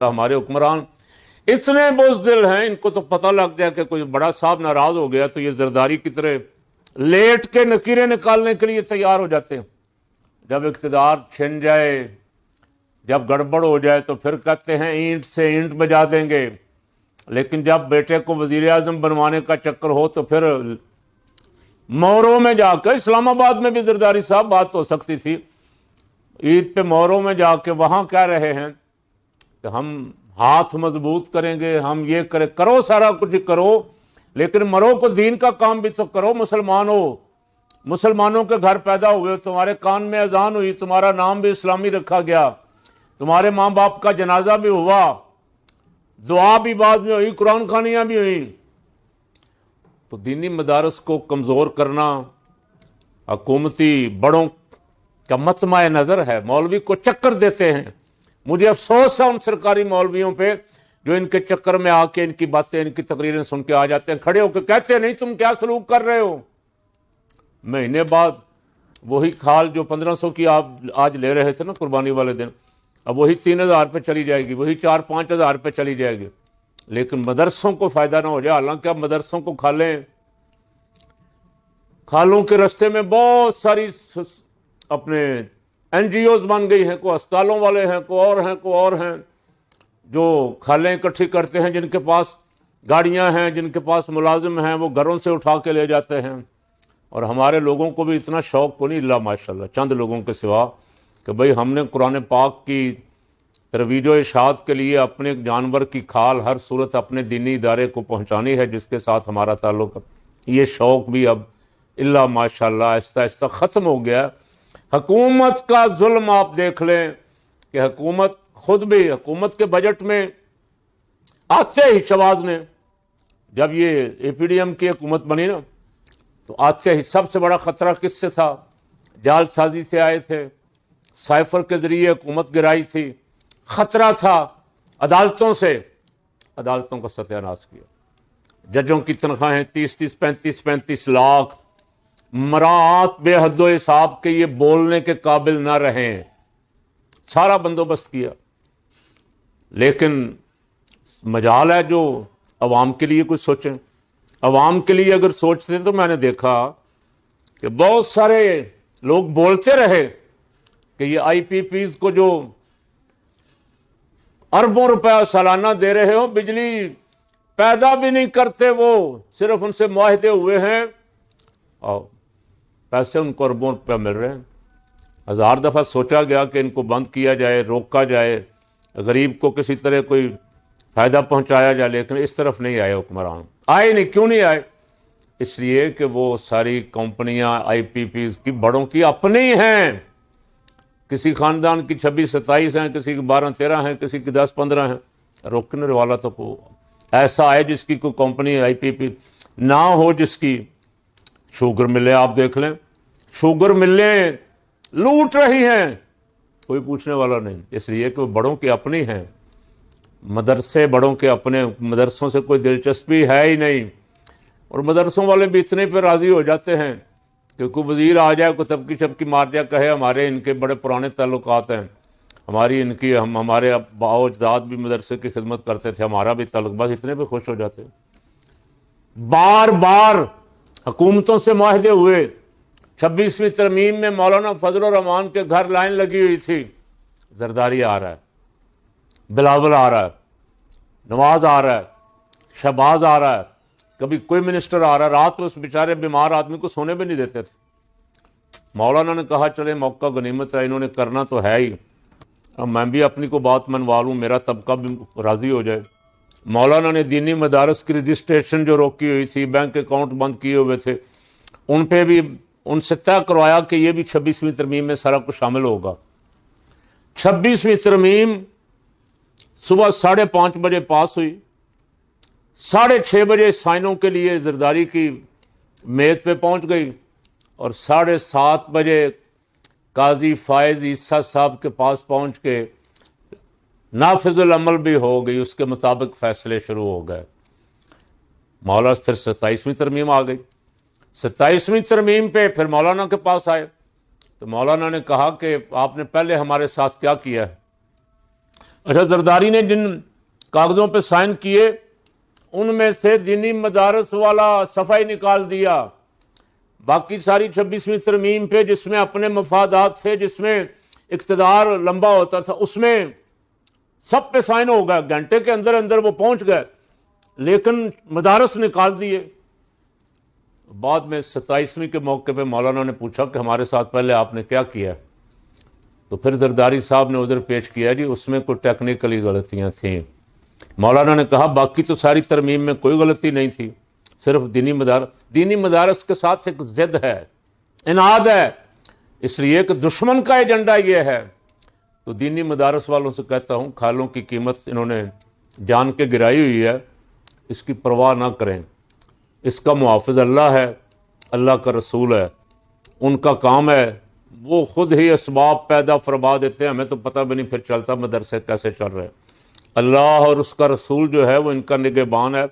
ہمارے حکمران اتنے بزدل ہیں، ان کو تو پتہ لگ گیا کہ کوئی بڑا صاحب ناراض ہو گیا تو یہ زرداری کی طرح لیٹ کے نکیریں نکالنے کے لیے تیار ہو جاتے ہیں۔ جب اقتدار چھن جائے، جب گڑبڑ ہو جائے تو پھر کہتے ہیں اینٹ سے اینٹ بجا دیں گے، لیکن جب بیٹے کو وزیر اعظم بنوانے کا چکر ہو تو پھر موروں میں جا کے، اسلام آباد میں بھی زرداری صاحب بات ہو سکتی تھی، عید پہ موروں میں جا کے وہاں کہہ رہے ہیں کہ ہم ہاتھ مضبوط کریں گے، ہم یہ کرو سارا کچھ کرو، لیکن مرو کو دین کا کام بھی تو کرو۔ مسلمانوں کے گھر پیدا ہوئے، تمہارے کان میں اذان ہوئی، تمہارا نام بھی اسلامی رکھا گیا، تمہارے ماں باپ کا جنازہ بھی ہوا، دعا بھی بعد میں ہوئی، قرآن خوانیاں بھی ہوئی۔ تو دینی مدارس کو کمزور کرنا حکومتی بڑوں کا مطمع نظر ہے۔ مولوی کو چکر دیتے ہیں، مجھے افسوس ہے ان سرکاری مولویوں پہ جو ان کے چکر میں آ کے ان کی باتیں، ان کی تقریریں سن کے آ جاتے ہیں، کھڑے ہو کے کہتے ہیں نہیں تم کیا سلوک کر رہے ہو، مہینے بعد وہی کھال جو 1500 کی آپ آج لے رہے تھے نا قربانی والے دن، اب وہی 3000 پہ چلی جائے گی، وہی 4-5 ہزار پہ چلی جائے گی، لیکن مدرسوں کو فائدہ نہ ہو جائے۔ حالانکہ اب مدرسوں کو کھالوں کے رستے میں بہت ساری اپنے این جی اوز بن گئی ہیں، کوئی اسپتالوں والے ہیں، کوئی اور ہیں جو کھالیں اکٹھی کرتے ہیں، جن کے پاس گاڑیاں ہیں، جن کے پاس ملازم ہیں، وہ گھروں سے اٹھا کے لے جاتے ہیں۔ اور ہمارے لوگوں کو بھی اتنا شوق کو نہیں، اللہ ماشاءاللہ چند لوگوں کے سوا، کہ بھئی ہم نے قرآن پاک کی ترویج و اشاعت کے لیے اپنے جانور کی کھال ہر صورت اپنے دینی ادارے کو پہنچانی ہے جس کے ساتھ ہمارا تعلق ہے۔ یہ شوق بھی اب اللہ ماشاءاللہ آہستہ آہستہ ختم ہو گیا۔ حکومت کا ظلم آپ دیکھ لیں کہ حکومت کے بجٹ میں آتے ہی شہباز نے، جب یہ اے پی ڈی ایم کی حکومت بنی نا، تو آتے ہی سب سے بڑا خطرہ کس سے تھا؟ جال سازی سے آئے تھے، سائفر کے ذریعے حکومت گرائی تھی، خطرہ تھا عدالتوں سے، عدالتوں کا ستیہ ناش کیا۔ ججوں کی تنخواہیں 30-30 35-35 لاکھ، مراعات بے حد و حساب کے، یہ بولنے کے قابل نہ رہیں، سارا بندوبست کیا۔ لیکن مجال ہے جو عوام کے لیے کچھ سوچیں۔ عوام کے لیے اگر سوچتے تو میں نے دیکھا کہ بہت سارے لوگ بولتے رہے کہ یہ آئی پی پیز کو جو اربوں روپے سالانہ دے رہے ہو، بجلی پیدا بھی نہیں کرتے، وہ صرف ان سے معاہدے ہوئے ہیں اور پیسے ان کو اربوں روپے مل رہے ہیں۔ 1000 دفعہ سوچا گیا کہ ان کو بند کیا جائے، روکا جائے، غریب کو کسی طرح کوئی فائدہ پہنچایا جائے، لیکن اس طرف نہیں آئے حکمران۔ آئے نہیں، کیوں نہیں آئے؟ اس لیے کہ وہ ساری کمپنیاں آئی پی پیز کی بڑوں کی اپنی ہیں، کسی خاندان کی 26-27 ہیں، کسی کی 12-13 ہیں، کسی کی 10-15 ہیں۔ روکنے والا تو ایسا ہے جس کی کوئی کمپنی آئی پی پی نہ ہو، جس کی شوگر ملیں آپ دیکھ لیں، شوگر ملیں لوٹ رہی ہیں، کوئی پوچھنے والا نہیں، اس لیے کہ وہ بڑوں کی اپنی ہیں۔ مدرسے بڑوں کے اپنے، مدرسوں سے کوئی دلچسپی ہے ہی نہیں، اور مدرسوں والے بھی اتنے پہ راضی ہو جاتے ہیں کہ کوئی وزیر آ جائے، کوئی تبکی چھپکی مار جائے، کہے ہمارے ان کے بڑے پرانے تعلقات ہیں، ہمارے ابا و اجداد بھی مدرسے کی خدمت کرتے تھے، ہمارا بھی تعلق، بس اتنے پہ خوش ہو جاتے ہیں۔ بار بار حکومتوں سے معاہدے ہوئے۔ 26ویں ترمیم میں مولانا فضل الرحمان کے گھر لائن لگی ہوئی تھی، زرداری آ رہا ہے، بلاول آ رہا ہے، نواز آ رہا ہے، شہباز آ رہا ہے، کبھی کوئی منسٹر آ رہا ہے، رات کو اس بیچارے بیمار آدمی کو سونے بھی نہیں دیتے تھے۔ مولانا نے کہا چلے موقع غنیمت ہے، انہوں نے کرنا تو ہے ہی، اب میں بھی اپنی کو بات منوا لوں، میرا طبقہ بھی راضی ہو جائے۔ مولانا نے دینی مدارس کی رجسٹریشن جو روکی ہوئی تھی، بینک اکاؤنٹ بند کیے ہوئے تھے، ان پہ بھی ان سے طے کروایا کہ یہ بھی 26ویں ترمیم میں سارا کچھ شامل ہوگا۔ 26ویں ترمیم صبح 5:30 بجے پاس ہوئی، 6:30 بجے سائنوں کے لیے زرداری کی میز پہ پہنچ گئی، اور 7:30 بجے قاضی فائز عیسیٰ صاحب کے پاس پہنچ کے نافذ العمل بھی ہو گئی، اس کے مطابق فیصلے شروع ہو گئے۔ مولانا پھر 27ویں ترمیم آ گئی۔ 27ویں ترمیم پہ پھر مولانا کے پاس آئے تو مولانا نے کہا کہ آپ نے پہلے ہمارے ساتھ کیا کیا ہے؟ اچھا، زرداری نے جن کاغذوں پہ سائن کیے ان میں سے دینی مدارس والا صفحہ ہی نکال دیا، باقی ساری 26ویں ترمیم پہ جس میں اپنے مفادات تھے، جس میں اقتدار لمبا ہوتا تھا، اس میں سب پہ سائن ہو گیا، گھنٹے کے اندر اندر وہ پہنچ گئے، لیکن مدارس نکال دیے۔ بعد میں 27ویں کے موقع پہ مولانا نے پوچھا کہ ہمارے ساتھ پہلے آپ نے کیا کیا، تو پھر زرداری صاحب نے عذر پیش کیا، جی اس میں کوئی ٹیکنیکلی غلطیاں تھیں۔ مولانا نے کہا باقی تو ساری ترمیم میں کوئی غلطی نہیں تھی، صرف دینی مدارس کے ساتھ ایک ضد ہے، اناد ہے، اس لیے کہ دشمن کا ایجنڈا یہ ہے۔ تو دینی مدارس والوں سے کہتا ہوں، کھالوں کی قیمت انہوں نے جان کے گرائی ہوئی ہے، اس کی پرواہ نہ کریں، اس کا محافظ اللہ ہے، اللہ کا رسول ہے، ان کا کام ہے، وہ خود ہی اسباب پیدا فرما دیتے ہیں، ہمیں تو پتہ بھی نہیں پھر چلتا مدرسے کیسے چل رہے ہیں۔ اللہ اور اس کا رسول جو ہے وہ ان کا نگہبان ہے۔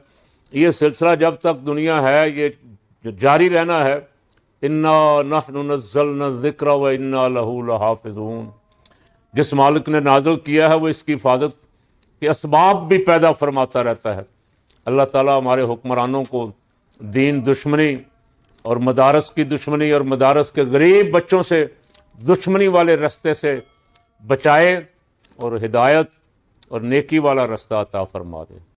یہ سلسلہ جب تک دنیا ہے یہ جاری رہنا ہے۔ انا نحن نزلنا الذکر و انا لہ لحافظون، جس مالک نے نازل کیا ہے وہ اس کی حفاظت کے اسباب بھی پیدا فرماتا رہتا ہے۔ اللہ تعالیٰ ہمارے حکمرانوں کو دین دشمنی اور مدارس کی دشمنی اور مدارس کے غریب بچوں سے دشمنی والے رستے سے بچائے اور ہدایت اور نیکی والا رستہ عطا فرما دے۔